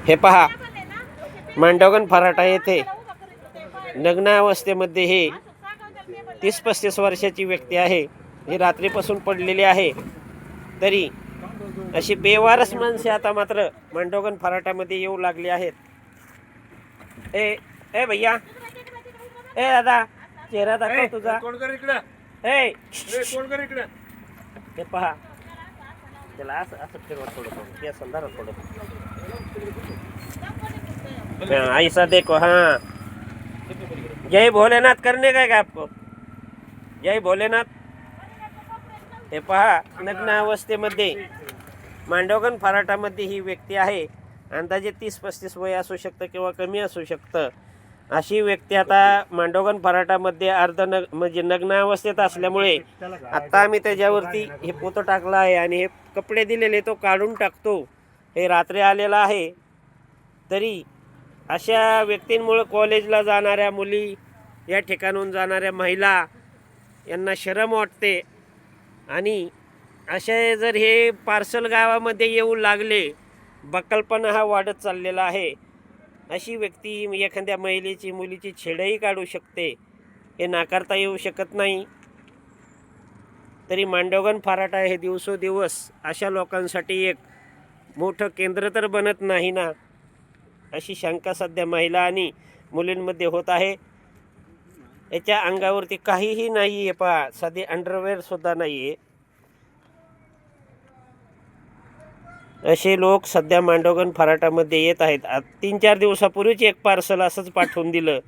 हे पहा, मांडवगण फराटा येथे नग्नावस्थेमध्ये हे 30-35 वर्षाची व्यक्ती आहे. ही रात्रीपासून पडलेली आहे. तरी अशी बेवारस माणसे आता मात्र मांडवगण फराटामध्ये येऊ लागली आहेत. ए ए भैया, ए दादा, चेहरा दाखव तुझा. ए हे पहा, त्याला असं असं फिरवा थोडं, या संदर्भात थोडं. ऐसा देखो. हाँ, जय भोलेनाथ करने का है आपको? जय भोलेनाथ. हे पहा, नग्न अवस्थेमध्ये मांडवगण फराटामध्ये ही व्यक्ती आहे. अंदाजे 30-35 वय असू शकतं किंवा कमी असू शकतं. अशी व्यक्ती आता मांडवगण फराटामध्ये म्हणजे नग्न अवस्थेत असल्यामुळे आत्ता आम्ही त्याच्यावरती हे पोतं टाकलं आहे आणि हे कपडे दिलेले तो काढून टाकतो. हे रात्री आलेला आहे. तरी अशा व्यक्तींमुळे कॉलेजला जाणाऱ्या मुली, या ठिकाणून जाणाऱ्या महिला यांना शरम वाटते. आणि असे जर हे पार्सल गावामध्ये येऊ लागले, बकलपणा हा वाढत चाललेला आहे. अशी व्यक्ती एखाद्या महिलेची, मुलीची छेडही काढू शकते. हे नाकारता येऊ शकत नाही. तरी मांडवगण फराटा हे दिवसोदिवस अशा लोकांसाठी एक मोठं केंद्र तर बनत नाही ना, अशी शंका सध्या महिला आणि मुलींमध्ये होत आहे. याच्या अंगावरती काहीही नाही आहे. पहा, साधी अंडरवेअरसुद्धा नाही आहे. असे लोक सध्या मांडवगण फराटामध्ये येत आहेत. 3-4 दिवसापूर्वीच एक पार्सल असंच पाठवून दिलं.